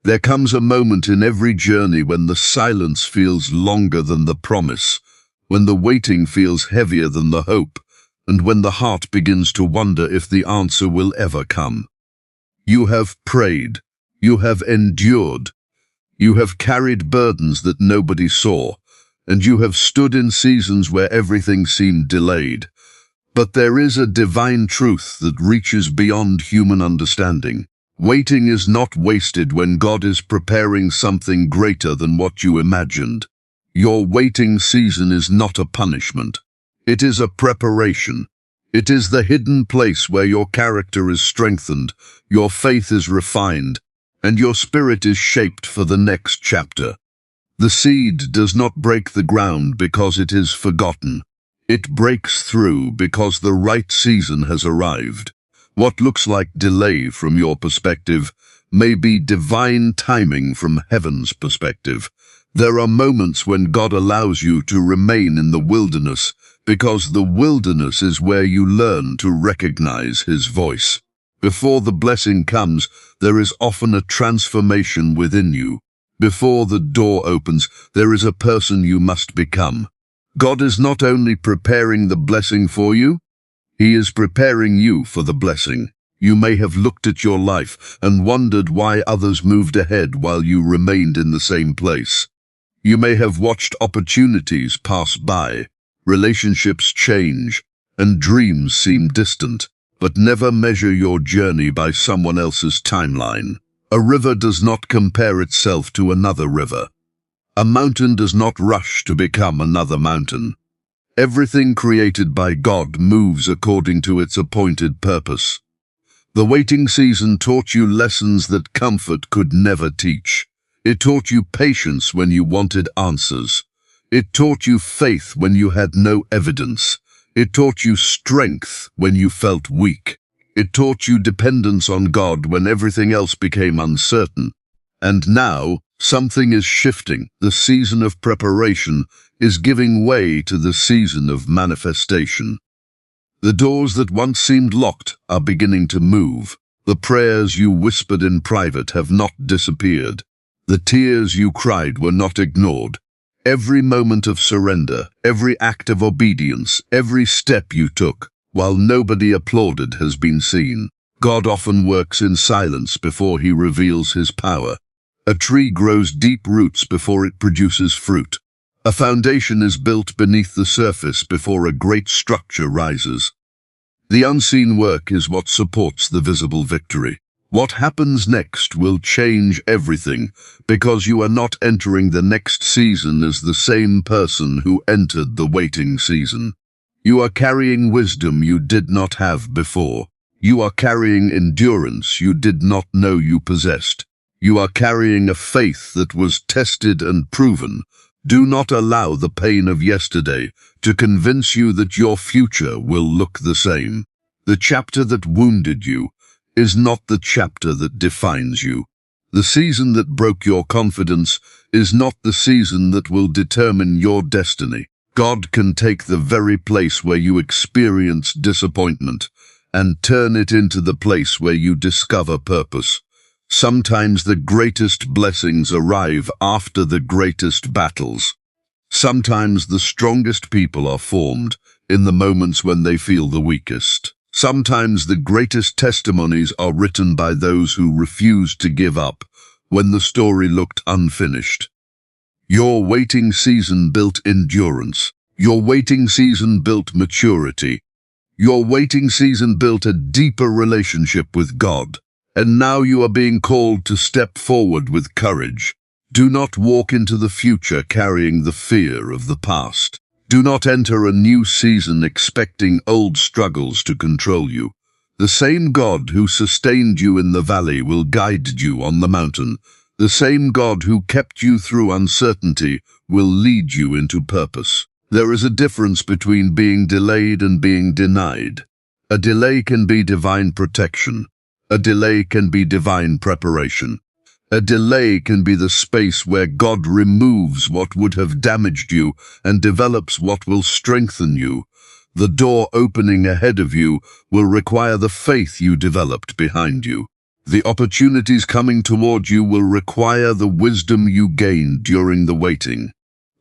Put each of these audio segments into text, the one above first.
There comes a moment in every journey when the silence feels longer than the promise, when the waiting feels heavier than the hope, and when the heart begins to wonder if the answer will ever come. You have prayed, you have endured, you have carried burdens that nobody saw, and you have stood in seasons where everything seemed delayed. But there is a divine truth that reaches beyond human understanding. Waiting is not wasted when God is preparing something greater than what you imagined. Your waiting season is not a punishment. It is a preparation. It is the hidden place where your character is strengthened, your faith is refined, and your spirit is shaped for the next chapter. The seed does not break the ground because it is forgotten. It breaks through because the right season has arrived. What looks like delay from your perspective may be divine timing from heaven's perspective. There are moments when God allows you to remain in the wilderness because the wilderness is where you learn to recognize His voice. Before the blessing comes, there is often a transformation within you. Before the door opens, there is a person you must become. God is not only preparing the blessing for you, He is preparing you for the blessing. You may have looked at your life and wondered why others moved ahead while you remained in the same place. You may have watched opportunities pass by, relationships change, and dreams seem distant, but never measure your journey by someone else's timeline. A river does not compare itself to another river. A mountain does not rush to become another mountain. Everything created by God moves according to its appointed purpose. The waiting season taught you lessons that comfort could never teach. It taught you patience when you wanted answers. It taught you faith when you had no evidence. It taught you strength when you felt weak. It taught you dependence on God when everything else became uncertain. And now, something is shifting. The season of preparation is giving way to the season of manifestation. The doors that once seemed locked are beginning to move. The prayers you whispered in private have not disappeared. The tears you cried were not ignored. Every moment of surrender, every act of obedience, every step you took, while nobody applauded, has been seen. God often works in silence before He reveals His power. A tree grows deep roots before it produces fruit. A foundation is built beneath the surface before a great structure rises. The unseen work is what supports the visible victory. What happens next will change everything, because you are not entering the next season as the same person who entered the waiting season. You are carrying wisdom you did not have before. You are carrying endurance you did not know you possessed. You are carrying a faith that was tested and proven. Do not allow the pain of yesterday to convince you that your future will look the same. The chapter that wounded you is not the chapter that defines you. The season that broke your confidence is not the season that will determine your destiny. God can take the very place where you experience disappointment and turn it into the place where you discover purpose. Sometimes the greatest blessings arrive after the greatest battles. Sometimes the strongest people are formed in the moments when they feel the weakest. Sometimes the greatest testimonies are written by those who refused to give up when the story looked unfinished. Your waiting season built endurance. Your waiting season built maturity. Your waiting season built a deeper relationship with God. And now you are being called to step forward with courage. Do not walk into the future carrying the fear of the past. Do not enter a new season expecting old struggles to control you. The same God who sustained you in the valley will guide you on the mountain. The same God who kept you through uncertainty will lead you into purpose. There is a difference between being delayed and being denied. A delay can be divine protection. A delay can be divine preparation. A delay can be the space where God removes what would have damaged you and develops what will strengthen you. The door opening ahead of you will require the faith you developed behind you. The opportunities coming toward you will require the wisdom you gained during the waiting.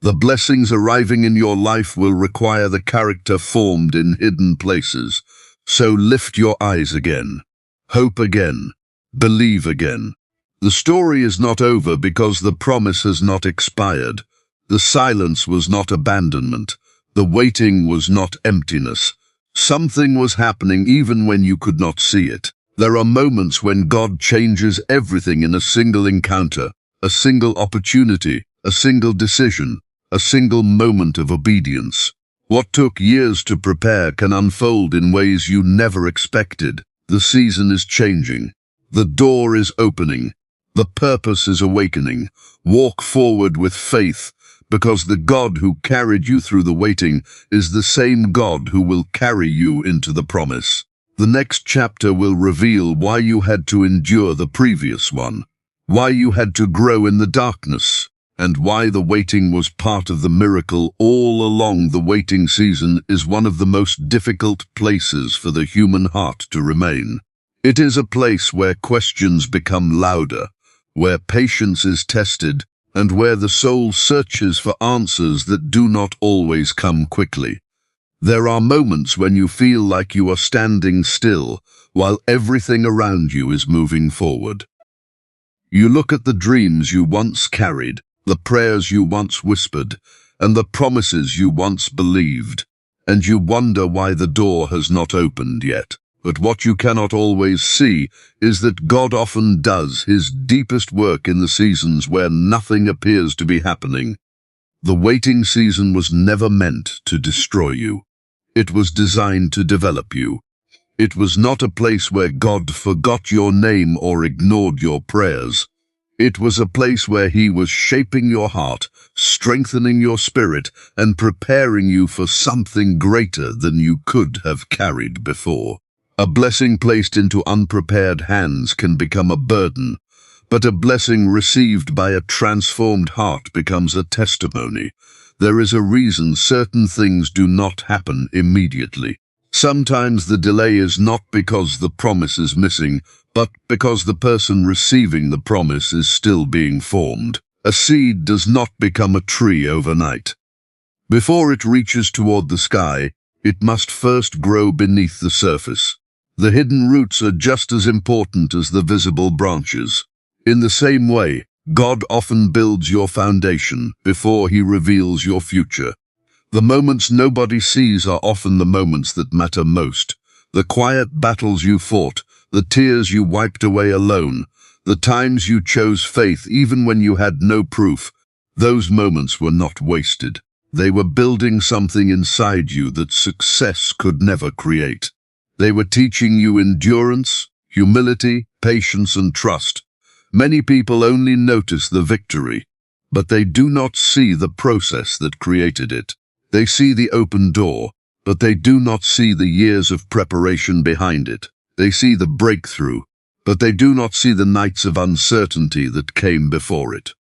The blessings arriving in your life will require the character formed in hidden places. So lift your eyes again. Hope again. Believe again. The story is not over because the promise has not expired. The silence was not abandonment. The waiting was not emptiness. Something was happening even when you could not see it. There are moments when God changes everything in a single encounter, a single opportunity, a single decision, a single moment of obedience. What took years to prepare can unfold in ways you never expected. The season is changing. The door is opening. The purpose is awakening. Walk forward with faith, because the God who carried you through the waiting is the same God who will carry you into the promise. The next chapter will reveal why you had to endure the previous one, why you had to grow in the darkness, and why the waiting was part of the miracle all along. The waiting season is one of the most difficult places for the human heart to remain. It is a place where questions become louder, where patience is tested, and where the soul searches for answers that do not always come quickly. There are moments when you feel like you are standing still while everything around you is moving forward. You look at the dreams you once carried, the prayers you once whispered, and the promises you once believed, and you wonder why the door has not opened yet. But what you cannot always see is that God often does his deepest work in the seasons where nothing appears to be happening. The waiting season was never meant to destroy you. It was designed to develop you. It was not a place where God forgot your name or ignored your prayers. It was a place where he was shaping your heart, strengthening your spirit, and preparing you for something greater than you could have carried before. A blessing placed into unprepared hands can become a burden, but a blessing received by a transformed heart becomes a testimony. There is a reason certain things do not happen immediately. Sometimes the delay is not because the promise is missing, but because the person receiving the promise is still being formed. A seed does not become a tree overnight. Before it reaches toward the sky, it must first grow beneath the surface. The hidden roots are just as important as the visible branches. In the same way, God often builds your foundation before he reveals your future. The moments nobody sees are often the moments that matter most. The quiet battles you fought, the tears you wiped away alone, the times you chose faith even when you had no proof, those moments were not wasted. They were building something inside you that success could never create. They were teaching you endurance, humility, patience, and trust. Many people only notice the victory, but they do not see the process that created it. They see the open door, but they do not see the years of preparation behind it. They see the breakthrough, but they do not see the nights of uncertainty that came before it.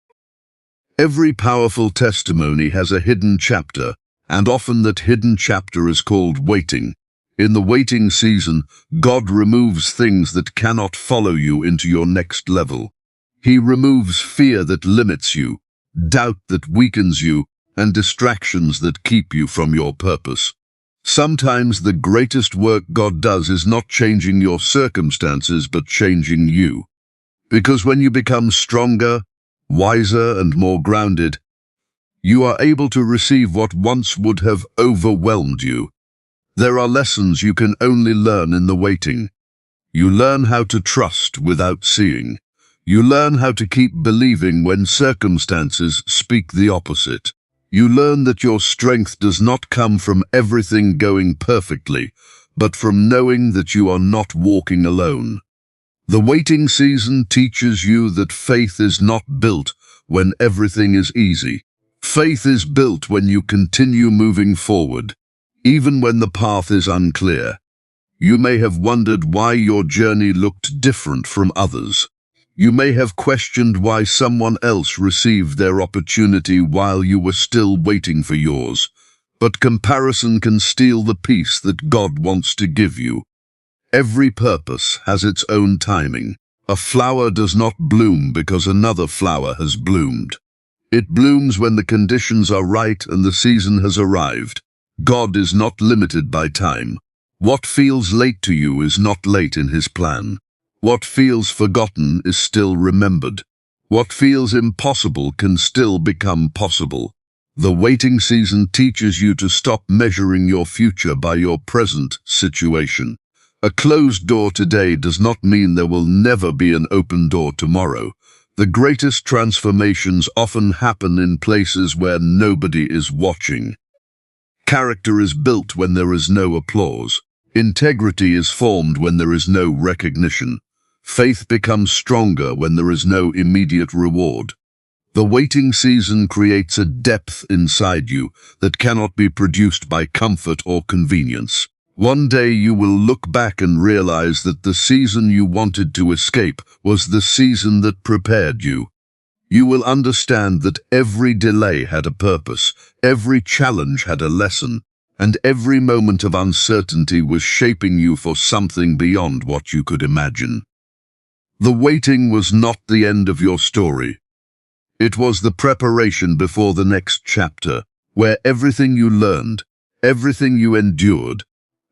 Every powerful testimony has a hidden chapter, and often that hidden chapter is called waiting. In the waiting season, God removes things that cannot follow you into your next level. He removes fear that limits you, doubt that weakens you, and distractions that keep you from your purpose. Sometimes the greatest work God does is not changing your circumstances, but changing you. Because when you become stronger, wiser, and more grounded, you are able to receive what once would have overwhelmed you. There are lessons you can only learn in the waiting. You learn how to trust without seeing. You learn how to keep believing when circumstances speak the opposite. You learn that your strength does not come from everything going perfectly, but from knowing that you are not walking alone. The waiting season teaches you that faith is not built when everything is easy. Faith is built when you continue moving forward, even when the path is unclear. You may have wondered why your journey looked different from others. You may have questioned why someone else received their opportunity while you were still waiting for yours. But comparison can steal the peace that God wants to give you. Every purpose has its own timing. A flower does not bloom because another flower has bloomed. It blooms when the conditions are right and the season has arrived. God is not limited by time. What feels late to you is not late in His plan. What feels forgotten is still remembered. What feels impossible can still become possible. The waiting season teaches you to stop measuring your future by your present situation. A closed door today does not mean there will never be an open door tomorrow. The greatest transformations often happen in places where nobody is watching. Character is built when there is no applause. Integrity is formed when there is no recognition. Faith becomes stronger when there is no immediate reward. The waiting season creates a depth inside you that cannot be produced by comfort or convenience. One day you will look back and realize that the season you wanted to escape was the season that prepared you. You will understand that every delay had a purpose, every challenge had a lesson, and every moment of uncertainty was shaping you for something beyond what you could imagine. The waiting was not the end of your story. It was the preparation before the next chapter, where everything you learned, everything you endured,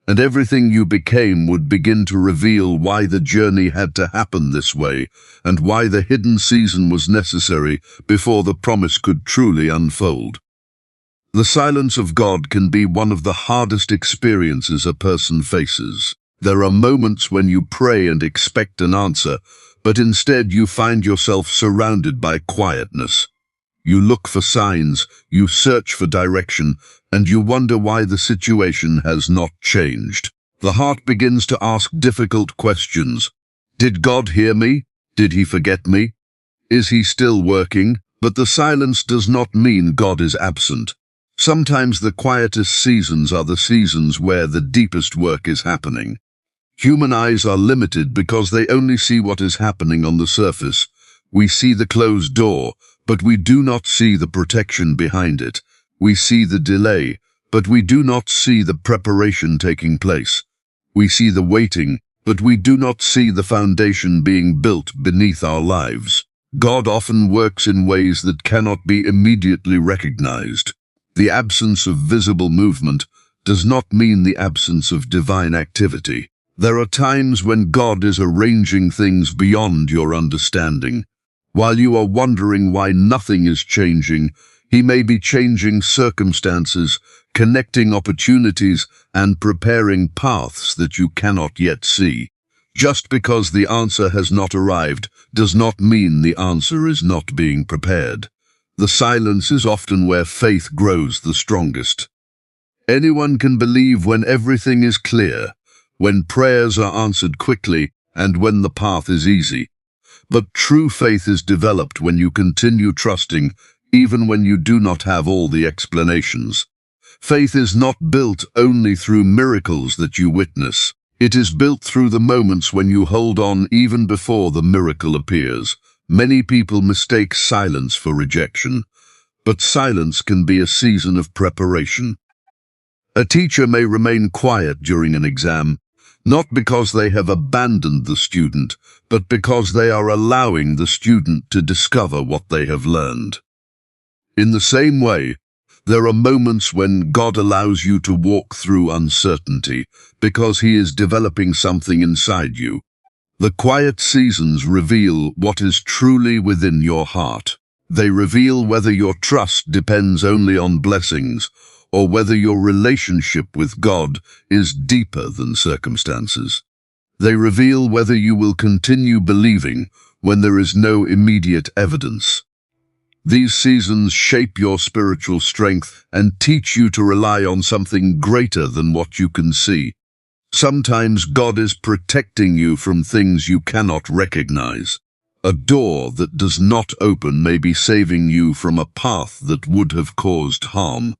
and everything you became would begin to reveal why the journey had to happen this way, and why the hidden season was necessary before the promise could truly unfold. The silence of God can be one of the hardest experiences a person faces. There are moments when you pray and expect an answer, but instead you find yourself surrounded by quietness. You look for signs, you search for direction, and you wonder why the situation has not changed. The heart begins to ask difficult questions. Did God hear me? Did He forget me? Is He still working? But the silence does not mean God is absent. Sometimes the quietest seasons are the seasons where the deepest work is happening. Human eyes are limited because they only see what is happening on the surface. We see the closed door, but we do not see the protection behind it. We see the delay, but we do not see the preparation taking place. We see the waiting, but we do not see the foundation being built beneath our lives. God often works in ways that cannot be immediately recognized. The absence of visible movement does not mean the absence of divine activity. There are times when God is arranging things beyond your understanding. While you are wondering why nothing is changing, He may be changing circumstances, connecting opportunities, and preparing paths that you cannot yet see. Just because the answer has not arrived does not mean the answer is not being prepared. The silence is often where faith grows the strongest. Anyone can believe when everything is clear, when prayers are answered quickly, and when the path is easy. But true faith is developed when you continue trusting, even when you do not have all the explanations. Faith is not built only through miracles that you witness. It is built through the moments when you hold on even before the miracle appears. Many people mistake silence for rejection, but silence can be a season of preparation. A teacher may remain quiet during an exam, not because they have abandoned the student, but because they are allowing the student to discover what they have learned. In the same way, there are moments when God allows you to walk through uncertainty because He is developing something inside you. The quiet seasons reveal what is truly within your heart. They reveal whether your trust depends only on blessings or whether your relationship with God is deeper than circumstances. They reveal whether you will continue believing when there is no immediate evidence. These seasons shape your spiritual strength and teach you to rely on something greater than what you can see. Sometimes God is protecting you from things you cannot recognize. A door that does not open may be saving you from a path that would have caused harm.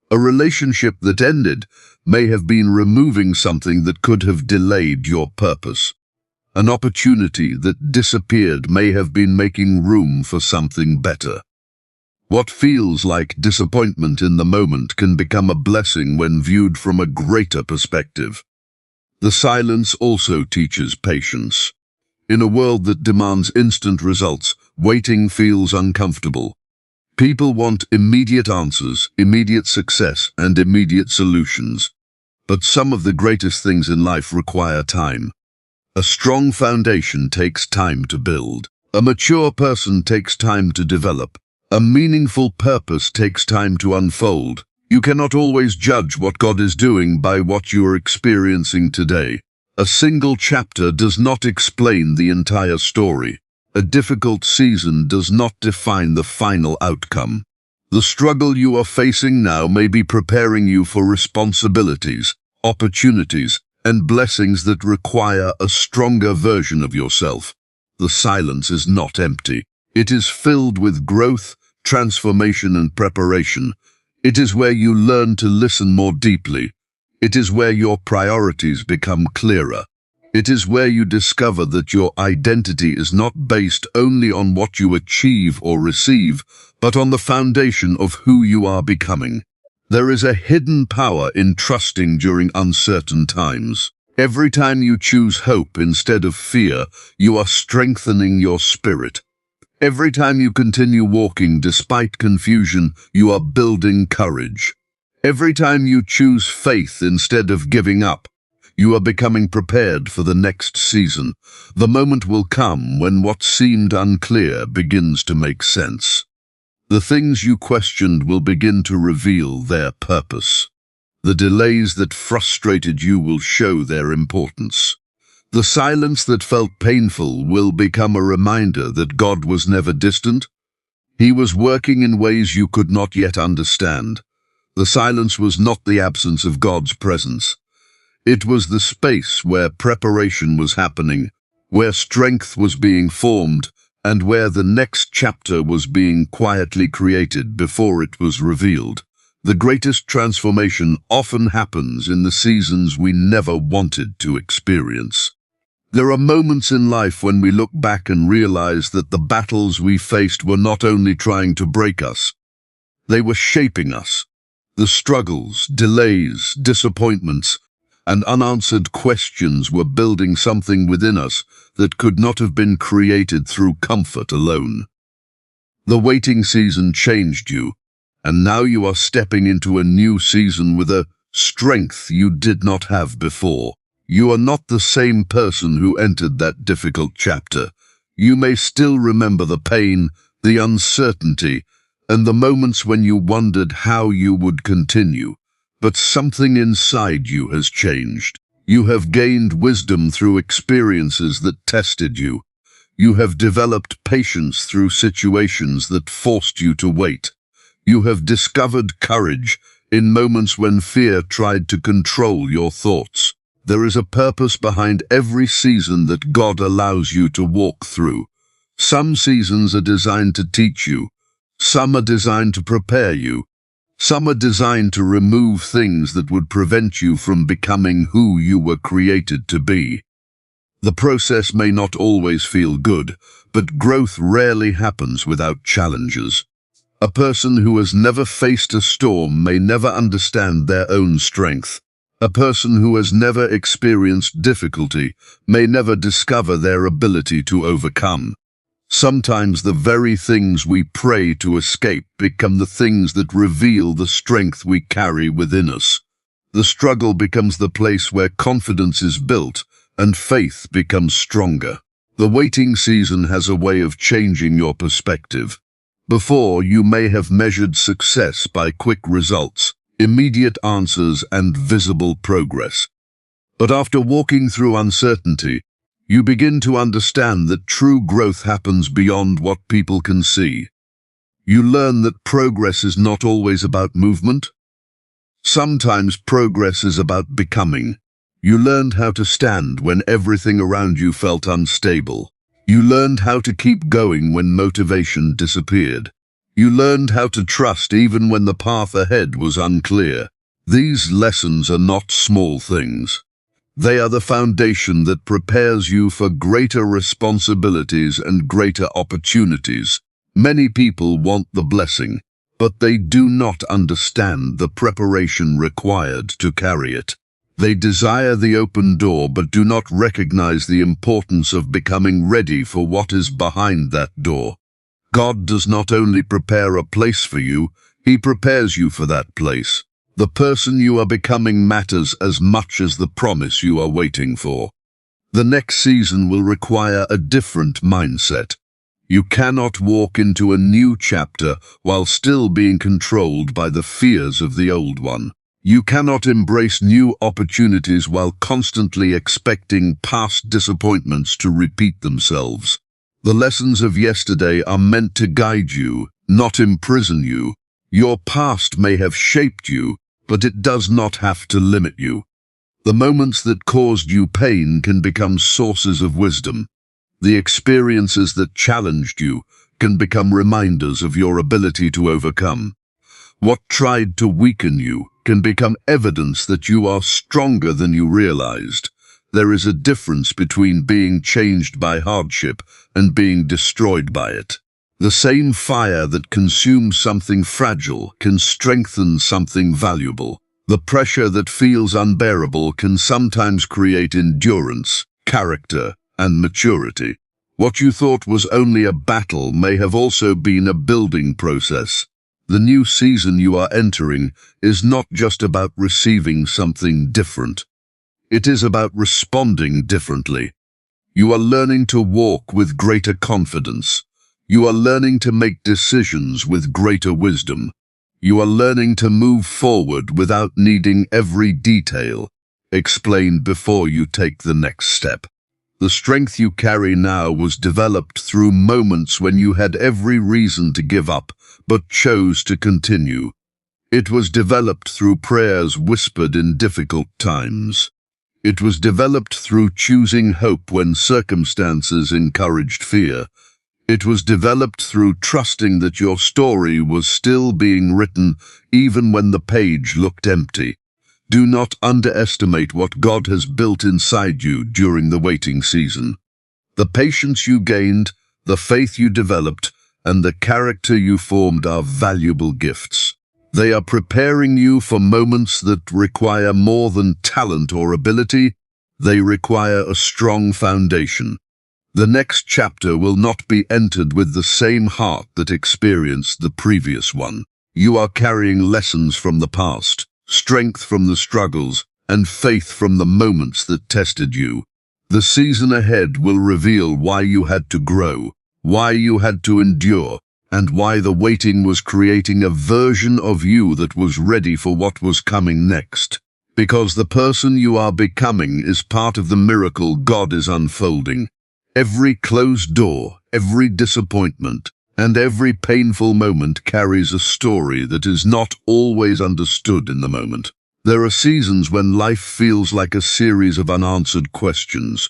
A relationship that ended may have been removing something that could have delayed your purpose. An opportunity that disappeared may have been making room for something better. What feels like disappointment in the moment can become a blessing when viewed from a greater perspective. The silence also teaches patience. In a world that demands instant results, waiting feels uncomfortable. People want immediate answers, immediate success, and immediate solutions. But some of the greatest things in life require time. A strong foundation takes time to build. A mature person takes time to develop. A meaningful purpose takes time to unfold. You cannot always judge what God is doing by what you are experiencing today. A single chapter does not explain the entire story. A difficult season does not define the final outcome. The struggle you are facing now may be preparing you for responsibilities, opportunities, and blessings that require a stronger version of yourself. The silence is not empty. It is filled with growth, transformation, and preparation. It is where you learn to listen more deeply. It is where your priorities become clearer. It is where you discover that your identity is not based only on what you achieve or receive, but on the foundation of who you are becoming. There is a hidden power in trusting during uncertain times. Every time you choose hope instead of fear, you are strengthening your spirit. Every time you continue walking despite confusion, you are building courage. Every time you choose faith instead of giving up, you are becoming prepared for the next season. The moment will come when what seemed unclear begins to make sense. The things you questioned will begin to reveal their purpose. The delays that frustrated you will show their importance. The silence that felt painful will become a reminder that God was never distant. He was working in ways you could not yet understand. The silence was not the absence of God's presence. It was the space where preparation was happening, where strength was being formed, and where the next chapter was being quietly created before it was revealed. The greatest transformation often happens in the seasons we never wanted to experience. There are moments in life when we look back and realize that the battles we faced were not only trying to break us, they were shaping us. The struggles, delays, disappointments, and unanswered questions were building something within us that could not have been created through comfort alone. The waiting season changed you, and now you are stepping into a new season with a strength you did not have before. You are not the same person who entered that difficult chapter. You may still remember the pain, the uncertainty, and the moments when you wondered how you would continue. But something inside you has changed. You have gained wisdom through experiences that tested you. You have developed patience through situations that forced you to wait. You have discovered courage in moments when fear tried to control your thoughts. There is a purpose behind every season that God allows you to walk through. Some seasons are designed to teach you. Some are designed to prepare you. Some are designed to remove things that would prevent you from becoming who you were created to be. The process may not always feel good, but growth rarely happens without challenges. A person who has never faced a storm may never understand their own strength. A person who has never experienced difficulty may never discover their ability to overcome. Sometimes the very things we pray to escape become the things that reveal the strength we carry within us. The struggle becomes the place where confidence is built and faith becomes stronger. The waiting season has a way of changing your perspective. Before, you may have measured success by quick results, immediate answers, and visible progress. But after walking through uncertainty, you begin to understand that true growth happens beyond what people can see. You learn that progress is not always about movement. Sometimes progress is about becoming. You learned how to stand when everything around you felt unstable. You learned how to keep going when motivation disappeared. You learned how to trust even when the path ahead was unclear. These lessons are not small things. They are the foundation that prepares you for greater responsibilities and greater opportunities. Many people want the blessing, but they do not understand the preparation required to carry it. They desire the open door but do not recognize the importance of becoming ready for what is behind that door. God does not only prepare a place for you, He prepares you for that place. The person you are becoming matters as much as the promise you are waiting for. The next season will require a different mindset. You cannot walk into a new chapter while still being controlled by the fears of the old one. You cannot embrace new opportunities while constantly expecting past disappointments to repeat themselves. The lessons of yesterday are meant to guide you, not imprison you. Your past may have shaped you, but it does not have to limit you. The moments that caused you pain can become sources of wisdom. The experiences that challenged you can become reminders of your ability to overcome. What tried to weaken you can become evidence that you are stronger than you realized. There is a difference between being changed by hardship and being destroyed by it. The same fire that consumes something fragile can strengthen something valuable. The pressure that feels unbearable can sometimes create endurance, character, and maturity. What you thought was only a battle may have also been a building process. The new season you are entering is not just about receiving something different. It is about responding differently. You are learning to walk with greater confidence. You are learning to make decisions with greater wisdom. You are learning to move forward without needing every detail explained before you take the next step. The strength you carry now was developed through moments when you had every reason to give up, but chose to continue. It was developed through prayers whispered in difficult times. It was developed through choosing hope when circumstances encouraged fear. It was developed through trusting that your story was still being written even when the page looked empty. Do not underestimate what God has built inside you during the waiting season. The patience you gained, the faith you developed, and the character you formed are valuable gifts. They are preparing you for moments that require more than talent or ability. They require a strong foundation. The next chapter will not be entered with the same heart that experienced the previous one. You are carrying lessons from the past, strength from the struggles, and faith from the moments that tested you. The season ahead will reveal why you had to grow, why you had to endure, and why the waiting was creating a version of you that was ready for what was coming next. Because the person you are becoming is part of the miracle God is unfolding. Every closed door, every disappointment, and every painful moment carries a story that is not always understood in the moment. There are seasons when life feels like a series of unanswered questions.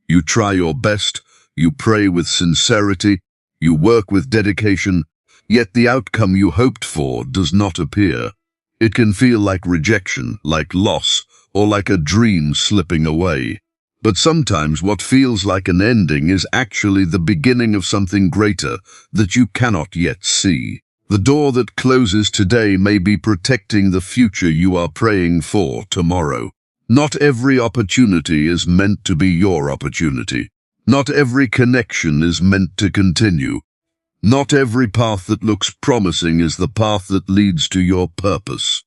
You try your best, you pray with sincerity, you work with dedication, yet the outcome you hoped for does not appear. It can feel like rejection, like loss, or like a dream slipping away. But sometimes what feels like an ending is actually the beginning of something greater that you cannot yet see. The door that closes today may be protecting the future you are praying for tomorrow. Not every opportunity is meant to be your opportunity. Not every connection is meant to continue. Not every path that looks promising is the path that leads to your purpose.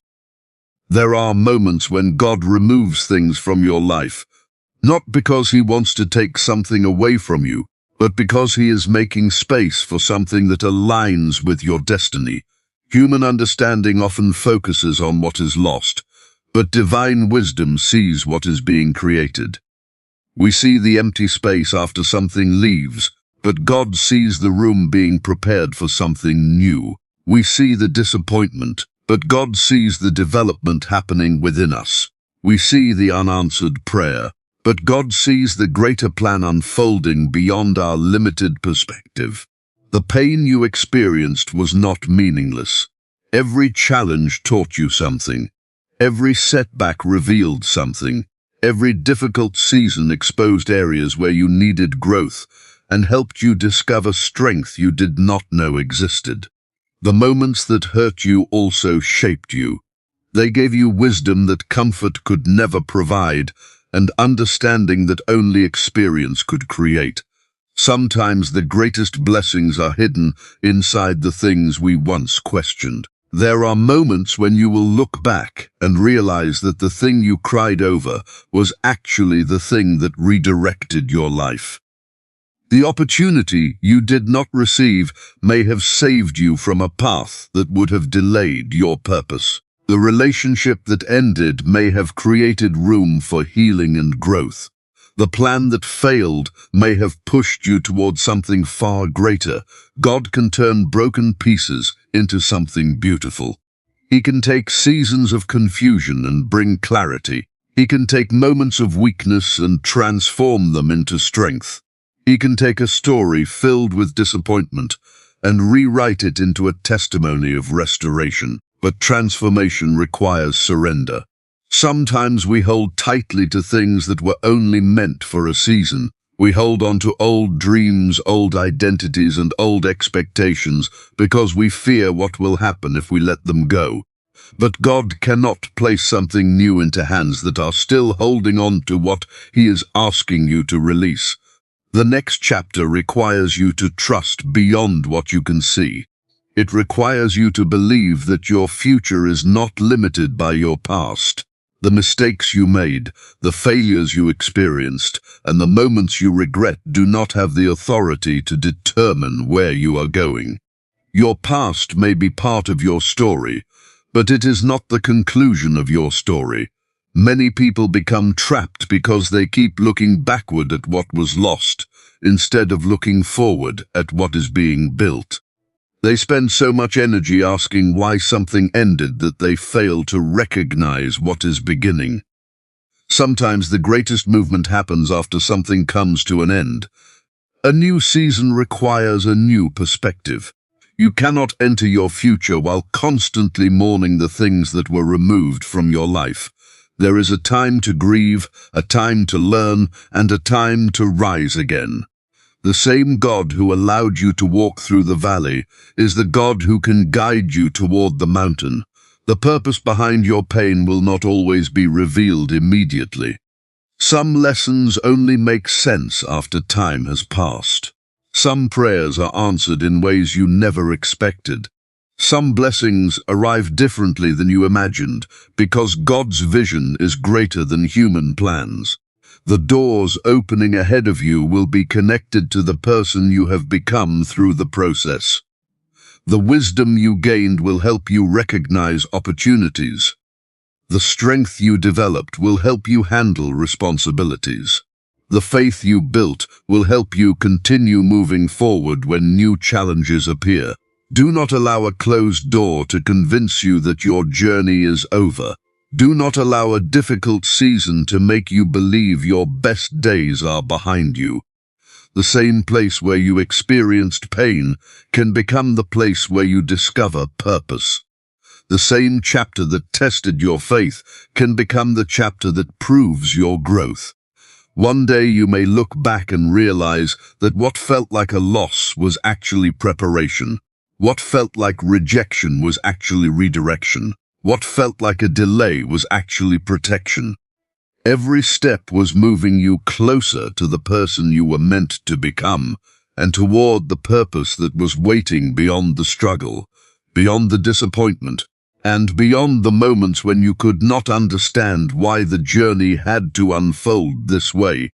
There are moments when God removes things from your life, not because He wants to take something away from you, but because He is making space for something that aligns with your destiny. Human understanding often focuses on what is lost, but divine wisdom sees what is being created. We see the empty space after something leaves, but God sees the room being prepared for something new. We see the disappointment, but God sees the development happening within us. We see the unanswered prayer, but God sees the greater plan unfolding beyond our limited perspective. The pain you experienced was not meaningless. Every challenge taught you something. Every setback revealed something. Every difficult season exposed areas where you needed growth and helped you discover strength you did not know existed. The moments that hurt you also shaped you. They gave you wisdom that comfort could never provide, and understanding that only experience could create. Sometimes the greatest blessings are hidden inside the things we once questioned. There are moments when you will look back and realize that the thing you cried over was actually the thing that redirected your life. The opportunity you did not receive may have saved you from a path that would have delayed your purpose. The relationship that ended may have created room for healing and growth. The plan that failed may have pushed you toward something far greater. God can turn broken pieces into something beautiful. He can take seasons of confusion and bring clarity. He can take moments of weakness and transform them into strength. He can take a story filled with disappointment and rewrite it into a testimony of restoration. But transformation requires surrender. Sometimes we hold tightly to things that were only meant for a season. We hold on to old dreams, old identities, and old expectations because we fear what will happen if we let them go. But God cannot place something new into hands that are still holding on to what He is asking you to release. The next chapter requires you to trust beyond what you can see. It requires you to believe that your future is not limited by your past. The mistakes you made, the failures you experienced, and the moments you regret do not have the authority to determine where you are going. Your past may be part of your story, but it is not the conclusion of your story. Many people become trapped because they keep looking backward at what was lost, instead of looking forward at what is being built. They spend so much energy asking why something ended that they fail to recognize what is beginning. Sometimes the greatest movement happens after something comes to an end. A new season requires a new perspective. You cannot enter your future while constantly mourning the things that were removed from your life. There is a time to grieve, a time to learn, and a time to rise again. The same God who allowed you to walk through the valley is the God who can guide you toward the mountain. The purpose behind your pain will not always be revealed immediately. Some lessons only make sense after time has passed. Some prayers are answered in ways you never expected. Some blessings arrive differently than you imagined because God's vision is greater than human plans. The doors opening ahead of you will be connected to the person you have become through the process. The wisdom you gained will help you recognize opportunities. The strength you developed will help you handle responsibilities. The faith you built will help you continue moving forward when new challenges appear. Do not allow a closed door to convince you that your journey is over. Do not allow a difficult season to make you believe your best days are behind you. The same place where you experienced pain can become the place where you discover purpose. The same chapter that tested your faith can become the chapter that proves your growth. One day you may look back and realize that what felt like a loss was actually preparation. What felt like rejection was actually redirection. What felt like a delay was actually protection. Every step was moving you closer to the person you were meant to become, and toward the purpose that was waiting beyond the struggle, beyond the disappointment, and beyond the moments when you could not understand why the journey had to unfold this way.